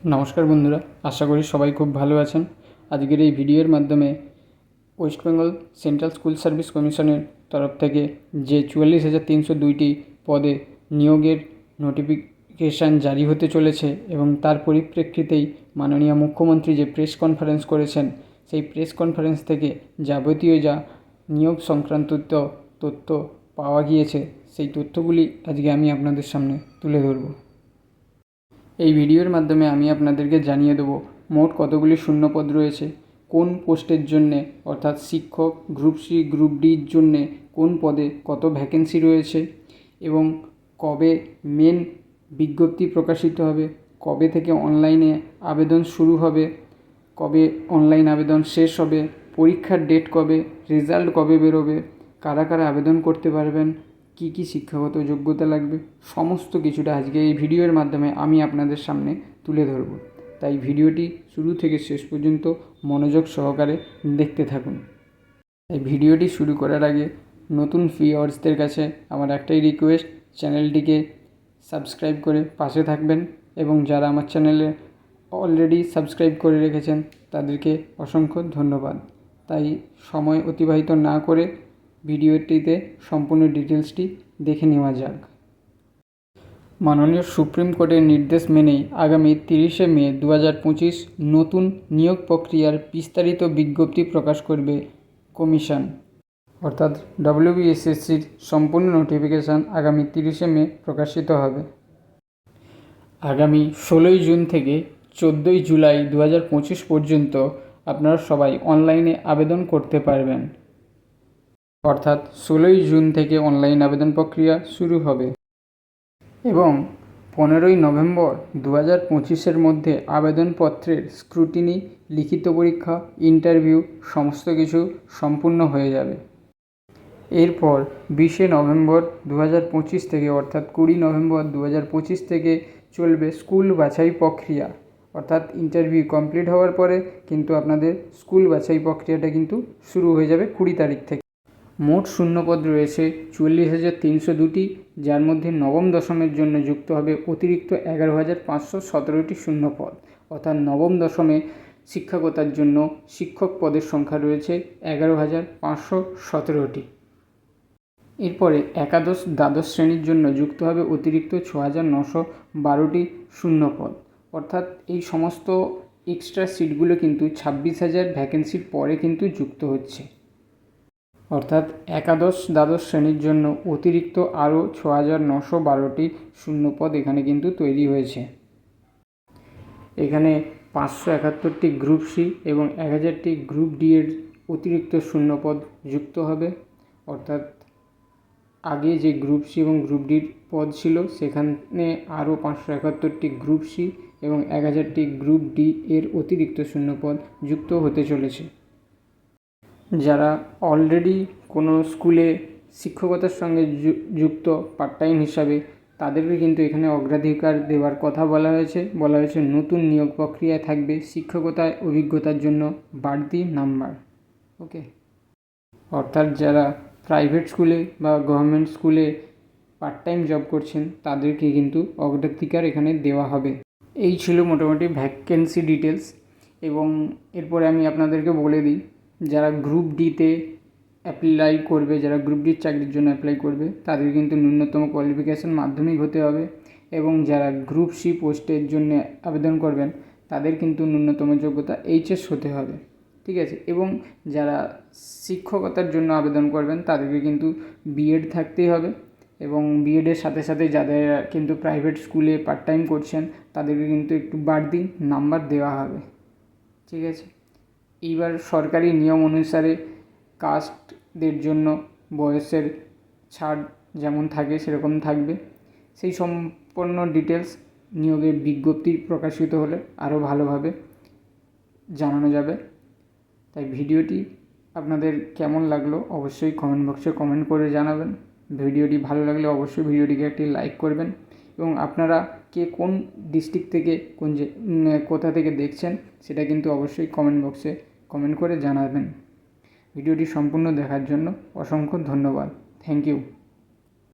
নমস্কার বন্ধুরা, আশা করি সবাই খুব ভালো আছেন। আজকের এই ভিডিওর মাধ্যমে West Bengal central school service কমিশনের তরফ থেকে যে 44,302টি পদে নিয়োগের নোটিফিকেশান জারি হতে চলেছে এবং তার পরিপ্রেক্ষিতেই মাননীয় মুখ্যমন্ত্রী যে প্রেস কনফারেন্স করেছেন, সেই প্রেস কনফারেন্স থেকে যাবতীয় যা নিয়োগ সংক্রান্ত তথ্য পাওয়া গিয়েছে, সেই তথ্যগুলি আজকে আমি আপনাদের সামনে তুলে ধরব। এই ভিডিওর মাধ্যমে আমি আপনাদেরকে জানিয়ে দেবো মোট কতগুলি শূন্যপদ রয়েছে, কোন পোস্টের জন্যে অর্থাৎ শিক্ষক, গ্রুপ সি গ্রুপ ডির জন্যে কোন পদে কত ভ্যাকেন্সি রয়েছে এবং কবে মেন বিজ্ঞপ্তি প্রকাশিত হবে, কবে থেকে অনলাইনে আবেদন শুরু হবে, কবে অনলাইন আবেদন শেষ হবে, পরীক্ষার ডেট কবে, রেজাল্ট কবে বেরোবে, কারা কারা আবেদন করতে পারবেন, কী কী শিক্ষাগত যোগ্যতা লাগবে, সমস্ত কিছুটা আজকে এই ভিডিওর মাধ্যমে আমি আপনাদের সামনে তুলে ধরব। তাই ভিডিওটি শুরু থেকে শেষ পর্যন্ত মনোযোগ সহকারে দেখতে থাকুন। এই ভিডিওটি শুরু করার আগে নতুন ভিউয়ার্সদের কাছে আমার একটাই রিকোয়েস্ট, চ্যানেলটিকে সাবস্ক্রাইব করে পাশে থাকবেন এবং যারা আমার চ্যানেলে অলরেডি সাবস্ক্রাইব করে রেখেছেন তাদেরকে অসংখ্য ধন্যবাদ। তাই সময় অতিবাহিত না করে ভিডিওটিতে সম্পূর্ণ ডিটেলসটি দেখে নেওয়া যাক। মাননীয় সুপ্রিম কোর্টের নির্দেশ মেনেই আগামী 30শে মে 2025 নতুন নিয়োগ প্রক্রিয়ার বিস্তারিত বিজ্ঞপ্তি প্রকাশ করবে কমিশন, অর্থাৎ WBSSCর সম্পূর্ণ নোটিফিকেশান আগামী 30শে মে প্রকাশিত হবে। আগামী 16ই জুন থেকে 14ই জুলাই 2025 পর্যন্ত আপনারা সবাই অনলাইনে আবেদন করতে পারবেন, অর্থাৎ 16ই জুন থেকে অনলাইন আবেদন প্রক্রিয়া শুরু হবে এবং 15ই নভেম্বর 2025-এর মধ্যে আবেদনপত্রের স্ক্রুটিনি, লিখিত পরীক্ষা, ইন্টারভিউ সমস্ত কিছু সম্পূর্ণ হয়ে যাবে। এরপর 20শে নভেম্বর 2025 থেকে অর্থাৎ 20 নভেম্বর 2025 থেকে চলবে স্কুল বাছাই প্রক্রিয়া, অর্থাৎ ইন্টারভিউ কমপ্লিট হওয়ার পরে কিন্তু আপনাদের স্কুল বাছাই প্রক্রিয়াটা কিন্তু শুরু হয়ে যাবে 20 তারিখ থেকে। মোট শূন্যপদ রয়েছে 44,302টি, যার মধ্যে নবম দশমের জন্য যুক্ত হবে অতিরিক্ত 11,517টি শূন্যপদ, অর্থাৎ নবম দশমে শিক্ষকতার জন্য শিক্ষক পদের সংখ্যা রয়েছে 11,517টি। এরপরে একাদশ দ্বাদশ শ্রেণীর জন্য যুক্ত হবে অতিরিক্ত 6,912টি শূন্যপদ, অর্থাৎ এই সমস্ত এক্সট্রা সিটগুলো কিন্তু 26,000 ভ্যাকেন্সির পরে কিন্তু যুক্ত হচ্ছে, অর্থাৎ একাদশ দ্বাদশ শ্রেণীর জন্য অতিরিক্ত আরও 6,912টি শূন্যপদ এখানে কিন্তু তৈরি হয়েছে। এখানে 571টি গ্রুপ সি এবং 1000টি গ্রুপ ডি এর অতিরিক্ত শূন্যপদ যুক্ত হবে, অর্থাৎ আগে যে গ্রুপ সি এবং গ্রুপ ডির পদ ছিল সেখানে আরও 571টি গ্রুপ সি এবং 1000টি গ্রুপ ডি এর অতিরিক্ত শূন্যপদ যুক্ত হতে চলেছে। যারা অলরেডি কোনো স্কুলে শিক্ষকতার সঙ্গে যুক্ত পার্ট টাইম হিসাবে, তাদেরকে কিন্তু এখানে অগ্রাধিকার দেওয়ার কথা বলা হয়েছে নতুন নিয়োগ প্রক্রিয়ায় থাকবে শিক্ষকতায় অভিজ্ঞতার জন্য বাড়তি নাম্বার। ওকে, অর্থাৎ যারা প্রাইভেট স্কুলে বা গভর্নমেন্ট স্কুলে পার্ট টাইম জব করছেন তাদেরকে কিন্তু অগ্রাধিকার এখানে দেওয়া হবে। এই ছিল মোটামুটি ভ্যাকেন্সি ডিটেলস। এবং এরপরে আমি আপনাদেরকে বলে দিই, যারা গ্রুপ ডিতে অ্যাপ্লাই করবে, যারা গ্রুপ ডির চাকরির জন্য অ্যাপ্লাই করবে তাদের কিন্তু ন্যূনতম কোয়ালিফিকেশান মাধ্যমিক হতে হবে, এবং যারা গ্রুপ সি পোস্টের জন্য আবেদন করবেন তাদের কিন্তু ন্যূনতম যোগ্যতা এইচএস হতে হবে, ঠিক আছে। এবং যারা শিক্ষকতার জন্য আবেদন করবেন তাদেরকে কিন্তু বিএড থাকতেই হবে, এবং বিএডের সাথে সাথে যাদের কিন্তু প্রাইভেট স্কুলে পার্ট টাইম করছেন তাদেরকে কিন্তু একটু বাড়তি নাম্বার দেওয়া হবে, ঠিক আছে। এইবার সরকারি নিয়ম অনুসারে কাস্টদের জন্য বয়সের ছাড় যেমন থাকে সেরকম থাকবে। সেই সম্পূর্ণ ডিটেলস নিয়োগের বিজ্ঞপ্তি প্রকাশিত হলে আরও ভালোভাবে জানানো যাবে। তাই ভিডিওটি আপনাদের কেমন লাগলো অবশ্যই কমেন্ট বক্সে কমেন্ট করে জানাবেন। ভিডিওটি ভালো লাগলে অবশ্যই ভিডিওটিকে একটি লাইক করবেন, এবং আপনারা কে কোন ডিস্ট্রিক্ট থেকে কোথা থেকে দেখছেন সেটা কিন্তু অবশ্যই কমেন্ট বক্সে কমেন্ট করে জানাবেন। ভিডিওটি সম্পূর্ণ দেখার জন্য অসংখ্য ধন্যবাদ। Thank you.